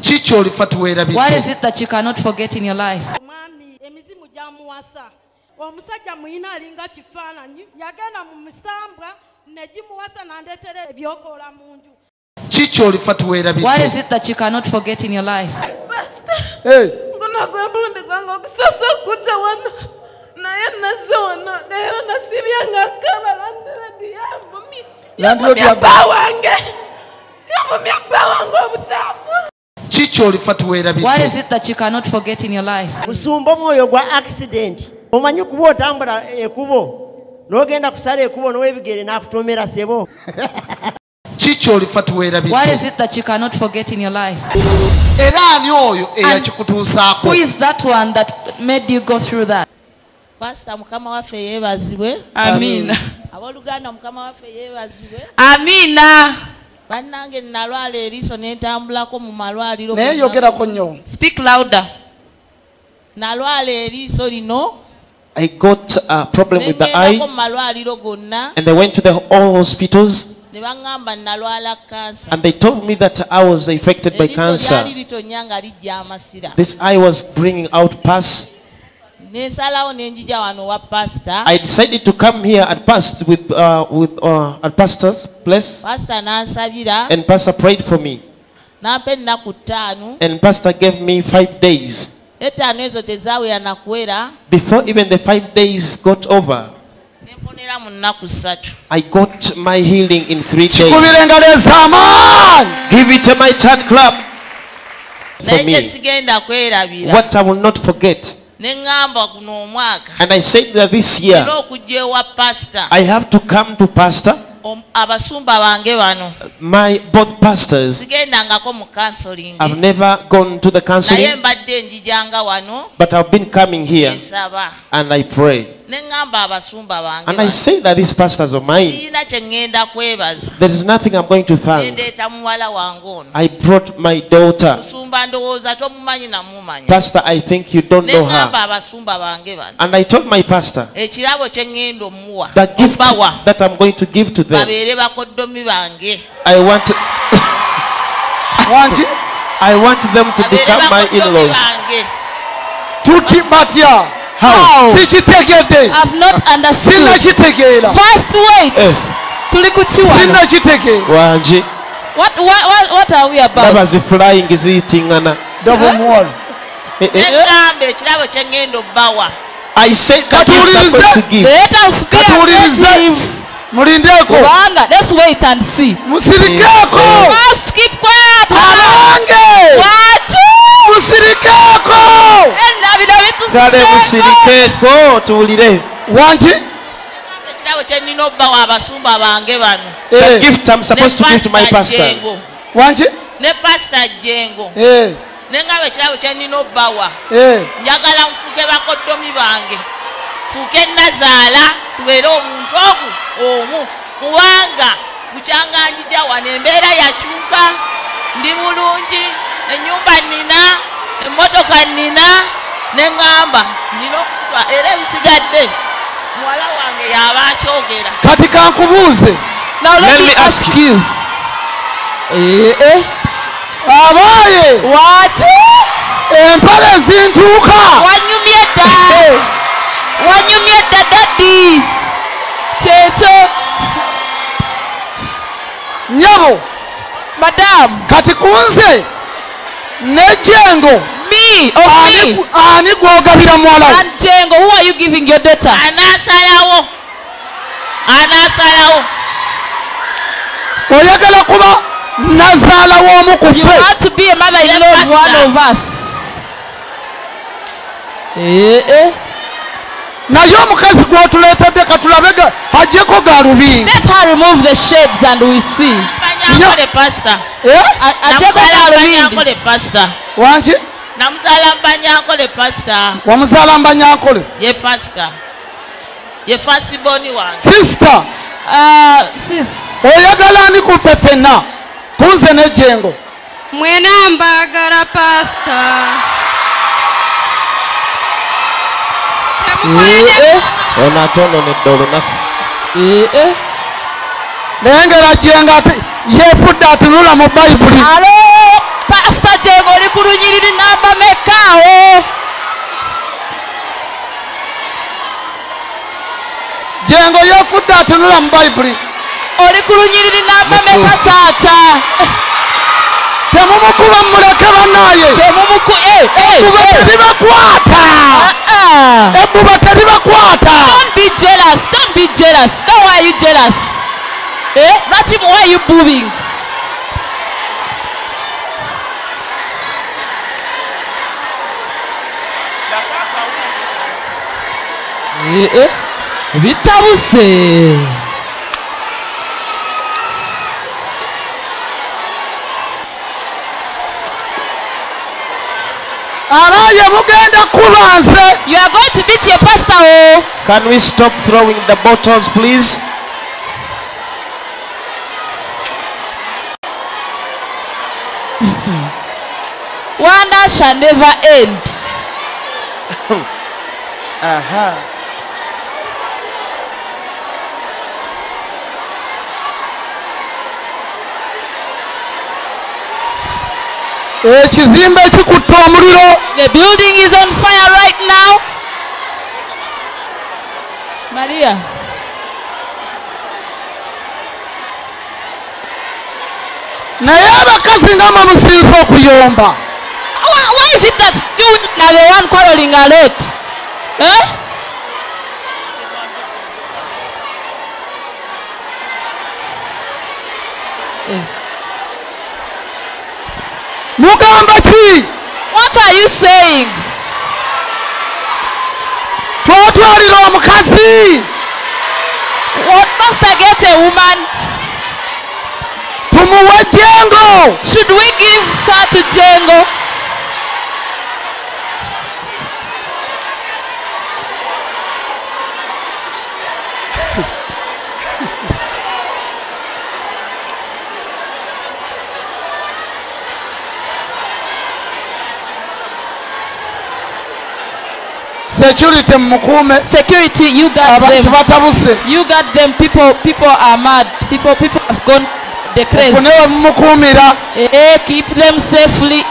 What is it that you cannot forget in your life? Omusajja muyina alinga kifaananyi yagenda mu musambwa negimuwasa nandetera ebyokola munju. What is it that you cannot forget in your life? Hey. Ngona kwembundi kwango kusasa kuja wana naye nazona lero nasibyanga kabala ndiyambo mi. Landlord yabawange. Yambo mi abawange obutafu. What is it that you cannot forget in your life? Musumba moyo gwa accident. Omanyi kuba otambula ekubo n'ogenda kusala ekubo n'owebigere n'akutomera sebo. What is it that you cannot forget in your life? Who is that one that made you go through that? Pastor mukama waffe yeebazibwe. Amina. Aboluganda mukama waffe yeebazibwe. Amina. Bannange nalwala eriiso ne ntambulako mu malwaliro. Naye yogerako nnyo. Speak louder. Nalwala eriiso lino. I got a problem with the eye, and they went to all hospitals, and they told me that I was affected by cancer. This eye was bringing out pus. I decided to come here at pastor's place, and pastor prayed for me, and pastor gave me 5 days. Before even the 5 days got over, I got my healing in 3 days. Give it a mighty hand clap for me. What I will not forget. And I said that this year I have to come to pastor. My both pastors, I've never gone to the counseling, but I've been coming here and I pray. And I say that these pastors of mine, there is nothing I'm going to thank. I brought my daughter. Pastor, I think you don't know her. And I told my pastor, the gift that I'm going to give to them, I want them to become my in-laws. How? I've not understood. First wait. What are we about? I said that to give. Let us be aggressive. Let's wait and see. First keep quiet. The gift I'm supposed to give to my pastors. Nengawe kirabo kyenina obbawa njagala nfuuke bakoddomi bange fuuke nazaala tubeere omuntu omu kubanga bukyanganjija wano embeera yakyuka ndi bulungi ennyumba nnina emmotoka nnina neŋŋamba nina okusitwa era ebisigadde muwala wange yaba akyogera kati kankubuuze. Now let me ask you. Abaye waki empale zintuuka wanyumye dda daddi kyekyo nyabo madam kati kunze nejengo me ani gwogabira muwala and Jengo, who are you giving your daughter? Anasalawo oyagala kuba nazaala w'omu ku ffe. You have to be a mother-in-law of one of us. naye omukazi gw'otuleetedde katulabe ajjeko galubindi. Let her remove the shades and we see. Ajjeko galubindi. Wanki? Namuzaala mbanyankole pastor. Wamuzaala mbanyankole? Ye pastor. Ye first born wange. Sister. Sis. Oyagala ani ku ffe ffenna? Kunze ne Jengo. Mwena mbagala pastor. Onatono ne dolona. Nengera Jengo ate yefudde atunula mu Bayibuli. Alo, Pastor Jengo Jengo yefudde atunula mu Bayibuli. Oli ku lunyiriri namba meka taata? Temumukuba muleke bannaaye. Ebbuba teribakwata. Ebbuba teribakwata. Don't be jealous. Don't be jealous. No, why are you jealous? Rachim, why are you booing? Bitabuse. You are going to beat your pastor. Can we stop throwing the bottles, please? Wonder shall never end. Aha. Ekizimbe kikutte omuliro. The building is on fire right now. Maria. Naye abakazi nga musinza okuyomba. Why is it that you are the one quarreling a lot? Mugamba ki? What are you saying? Twatwalira omukazi. What must I get a woman? Tumuwe Jengo. Should we give her to Jengo? Security, you got them. You got them. People are mad. People have gone the crazy. Keep them safely.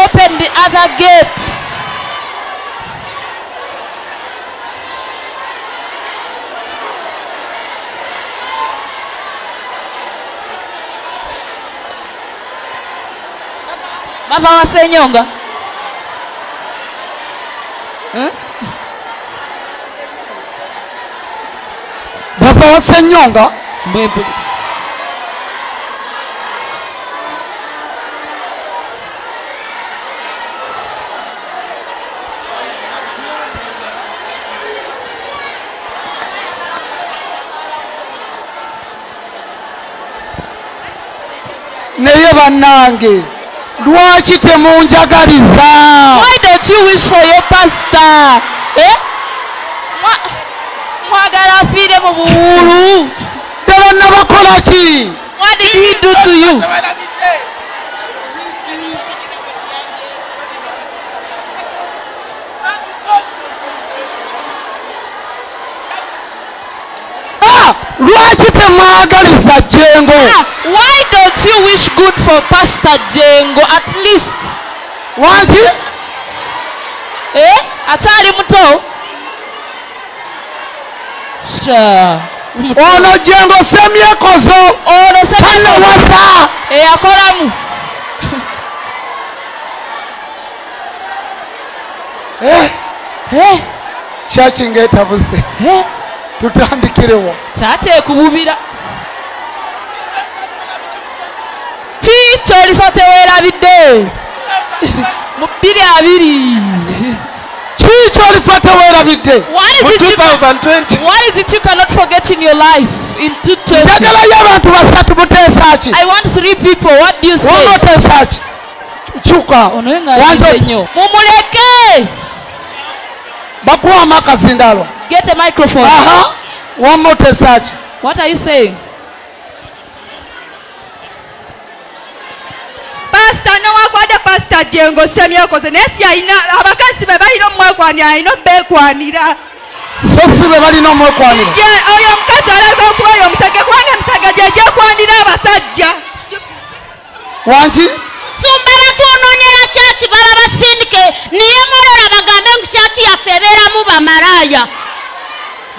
Open the other gate. Bava wasenyonga. Bava wasenyonga. Mbwempu. Neye bannange. Lwaki temunjagaliza? Why don't you wish for your pastor? Mwagala afiire mu buwulu. Ddala nabakola ki? What did he do to you? Lwaki temwagaliza Jengo? Why don't you wish good for Pastor Jengo at least? Waki? Akyali muto? Sure. Ono Jengo semyekozo. Ono semyekozo. Akolamu. Kyaki ng'etabuse. Tutandikirewo. Kyaki ekububira. Ki ky'olifa teweerabidde? Mu 2020. Ki ky'olifa teweerabidde? What is it you cannot forget in your life in 2020? Njagalayo abantu basatu muteesa ki? I want 3 people. What do you say? Wano teesa ki? Kyuka. Mumuleke. Bakuwa amakazindalo. Get a microphone. One more teesa ki? What are you saying? Pastor no wakwade Pastor Jengo semyekoze nesi ayina abakazi be balina omwekwanira ayina bekwanira. So si be balina omwekwanira. Oyo omukazi alaga okuba oyo omusege kubanga emisege gye kwanira abasajja. Wangi? Sumba batwonoonyera kyaki baba basindike niye malora bagambe bamalaya.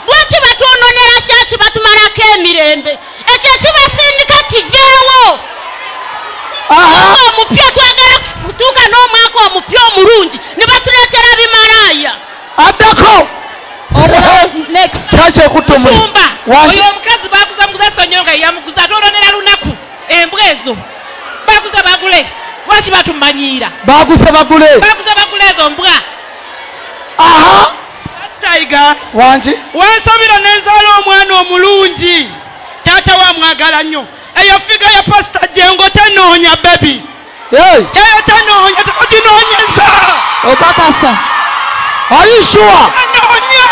Lwaki batwononera kyaki batumalako emirembe? Ekyo kibasindika kiveewo. Omupya twagala kutuuka n'omwaka omupya omulungi ne batuleetera bimalaya. Addako. Next. Musumba. Oyo omukazi baguza Sonyonga yamuguza atolonera lunaku. Embwa ezo. Baguza bagule. Lwaki batumanyira? Baguza bagule ezo mbwa. Aha. Tiger. Wanji. Wansabira nenzaala omwana omulungi. Taata wa mwagala nnyo. Eyo figa ya Pastor Jengo tanoonya baby. Eyo tanoonya teginoonyeza. Okakasa. Are you sure? Tanoonya.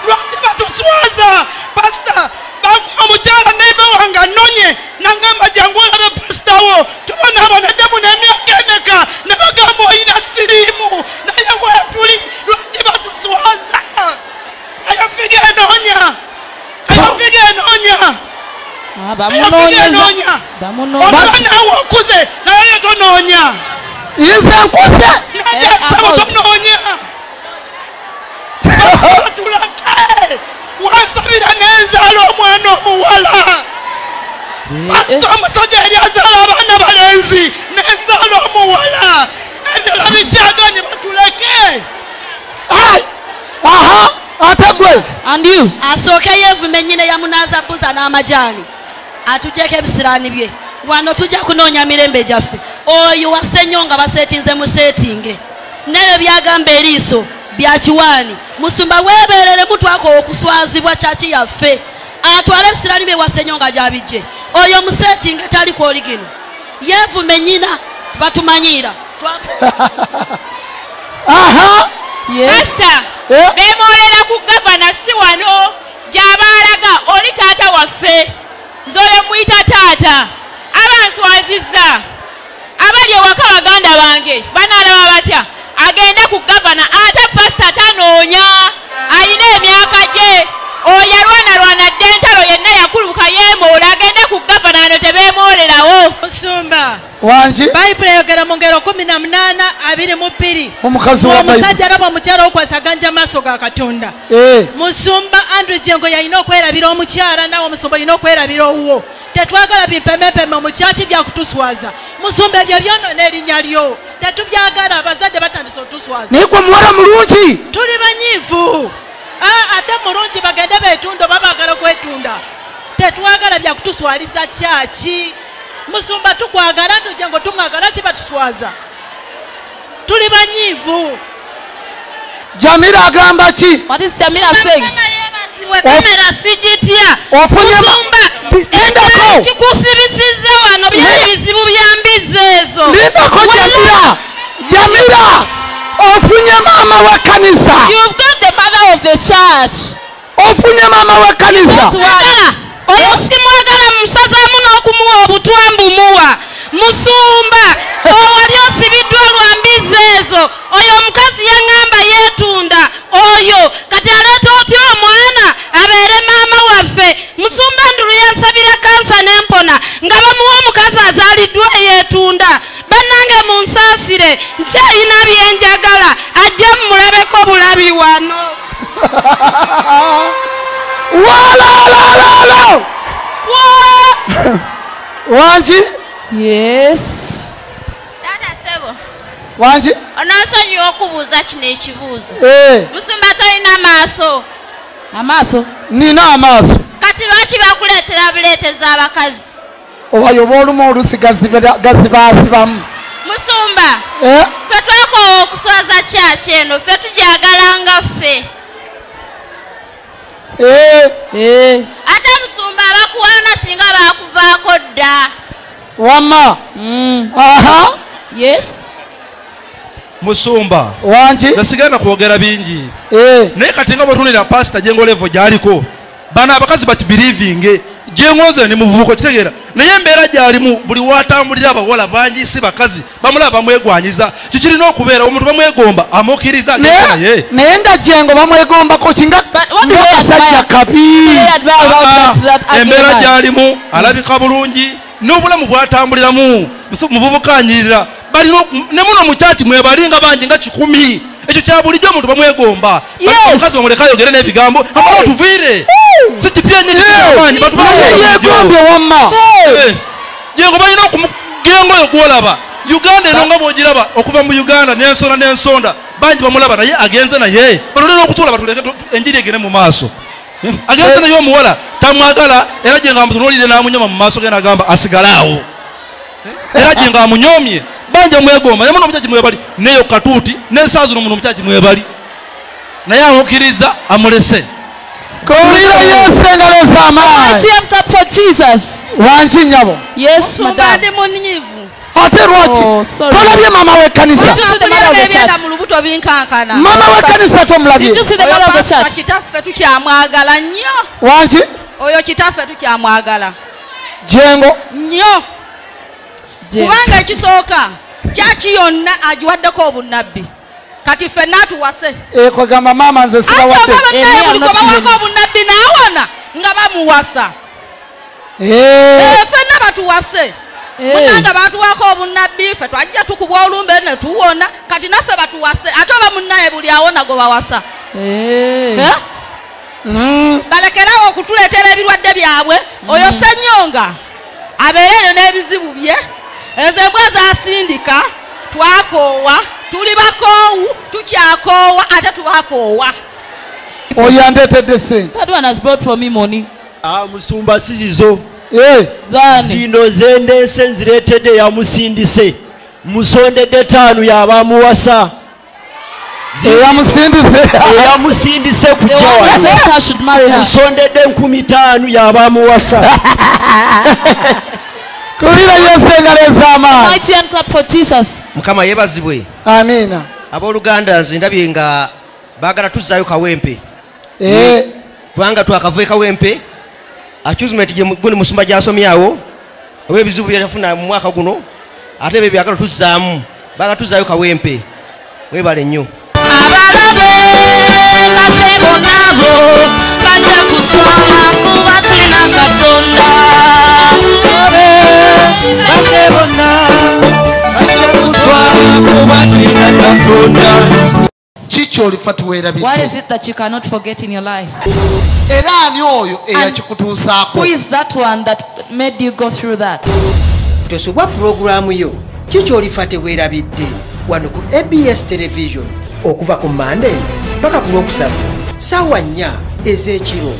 Lwaki batuswaza Pastor. Omukyala neiba wange anonye nangamba jangu olabe pastor wo tubona abonadde mu n'emyaka emeka ne bagamba oyina siriimu naye weetuli lwaki batuswaza. Ayo figa enoonya. Olaba naawe okuze naye tonoonya. Nze nkuze. Naye sabo tonoonya. Tulake. Wansabira nenzaala omwana omuwala. Pastor omusajja yali azaala abaana balenzi nenzaala omuwala. Ebyola bikyaganye batuleke. Aha. Ate gwe. And you. Asooke yeevume nnyine yamunaaza bbuza n'amajaani. Atugyeko ebisiraani bye. Wano tujja kunoonya mirembe gyaffe. Oyo wa Ssenyonga baseetinze museetinge. N'ebyo byagamba eriiso bya kiwaani. Musumba weebeerere mutwako okuswazibwa kyaki yaffe. Atwale ebisiraani bye wa Ssenyonga gy'abijje. Oyo museetinge tali kwoli gino. Yeevume nnyina batumanyira. Aha. Yes. Bemoolera ku gavana si wano gy'abaalaga oli taata waffe. Nze oyo muyita taata. Abanswazizza. Abali ewaka baganda bange banaalaba batya. Agende ku gavana ate pastor tanoonya. Ayina emyaka gye. Oyo alwanalwana dde entalo yenna yakuluka yeemoola agende ku gavana ano tebeemoolerawo. Musumba. Wanji. Bayibuli eyogera mu ngero 18:22. Omukazi wa Bayibuli. Omusajja alaba omukyala okwasaganja amaaso ga Katonda. Musumba Andrew Jengo yalina okwerabira omukyala nawe omusumba yalina okwerabira owuwo. Tetwagala bimpemepeme mu kyaki bya kutuswaza. Musumba ebyo byonoona erinnya lyo. Tetubyagala abazadde batandise otuswaza. Naye gwe muwala mulungi. Tuli banyiivu. Ate mulungi bagende beetunda babagala kwetunda. Tetwagala bya kutuswaliza kyaki. Musumba tukwagala Jengo tumwagala ki batuswaza. Tuli banyiivu. Jamila agamba ki? What is Jamila saying? Kamera sijitya. Musumba. Ekyo kikusibisizza wano byali bizibu byambiza ezo. Lindako Jamila. Jamila. Ofunye mama wa kanisa. You've got the mother of the church. Ofunye mama wa kanisa. Oyo simwagala musazaamu n'okumuwa obutwambu muwa. Musumba owali osibiddwa lwambiza ezo. Oyo omukazi yaŋŋamba yeetunda. Oyo kati aleeta otya omwana abeere maama waffe. Musumba Ndulu yansabira kansa n'empona nga bamuwa omukazi azaaliddwa yeetunda. Bannange munsaasire nkyalina byenjagala ajja mulabeko bulabi wano. Wala. Wanji. Yes. Tata sebo. Wanji. Onansonyiwa okubuuza kino ekibuuzo. Musumba tolina amaaso. Amaaso? Nina amaaso. Kati lwaki bakuleetera buleetezi abakazi? Obayoba olumu olusi gazibaasibamu. Musumba. Ffe twakowa okuswaza kyaki eno ffe tugyagalanga ffe. Ate musumba abakuwaana singa baakuvaako dda. Wama. Aha. Yes. Musumba. Wanji. Nasigana kwogera bingi. Naye kati nga bw'otunulira Pastor Jengo level gy'aliko bano abakazi bati believing Jengo nze ni muvubuko kitegeera naye embeera gy'alimu buli watambulira abawala bangi si bakazi bamulaba bamwegwanyiza kikirina okubeera omuntu bamwegomba amukkiriza naye nga Jengo bamwegombako kinga basajja kabi. Embeera gy'alimu alabika bulungi n'obulamu bwatambuliramu muvubuka anyirira balina ne muno mu kyaki mwebalinga bangi nga 10 ekyo kya bulijjo omuntu bamwegomba omukazi bamuleka ayogere n'ebigambo amala otuviire si kipya nnyo amaanyi yegombye wamma Jengo balina okumugengo oyo gwolaba Uganda eno nga bw'ogiraba okuva mu Uganda n'ensonda bangi bamulaba naye agenze naye balolera okutuula batuleke enjiri egende mu maaso agenze naye omuwala tamwagala era gye nga mutunuulire n'amunyoma mu maaso ge n'agamba asigale awo era gye nga amunyomye bangi amwegomba naye muno omukyaki mwebali neyo katuuti n'ensaazi n'omuno omukyaki mwebali naye amukkiriza amulese Kolira Yesu engalo ez'amaanyi wanki nyabo Yes, madam. Ate lwaki tolabye mama w'ekkanisa mama w'ekkanisa tomulabye kitaffe tukyamwagala nnyo wanki oyo kitaffe tukyamwagala Jengo nnyo kubanga ekisooka kyaki yonna agiwaddeko obunnabbi kati ffenna atuwase kwegamba maama nze sibawadde bawako obunnabbi naawona nga bamuwasa ffenna batuwase munanga batuwako obunnabbi ffe twajja tukubwa olumbe ne tuwona kati naffe batuwase ate oba munnaye buli awona go bawasa balekerawo okutuleetera ebirwadde byabwe oyo Ssennyonga abeereyo n'ebizibu bye ezo embwa zasindika twakoowa tuli bakoowu tukyakoowa ate tubakoowa oyo andeetedde sente That one has brought for me money. Musumba sizizo Zani. zino zendeese nzireetedde yamusindise musondedde 5 yabamuwasa eyamusindise kujja wano musondedde 15,000 yabamuwasa kulira Yesu engalo ez'amaanyi Mighty and clap for Jesus. Mukama yebazibwe amiina abooluganda nze ndabye nga baagala tuzzaayo kawempe kubanga twakava ekawempe accusement gye guno musumba gy'asomyawo oba ebizibu byeyafuna mu mwaka guno ate ebyo byagala tuzzaamu baagala tuzzaayo kawempe webale nnyo abalabe batebo nabo bajja kuswala kuba tulina Katonda batebo nabo bajja kuswala kuba tulina Katonda What is it that you cannot forget in your life? Who is that one that made you go through that? Tosobwa programu yo kikyolifa teweerabidde wano ku ABS television okuva ku Monday paka ku Lwokusatu ssaawa 4 ez'ekiro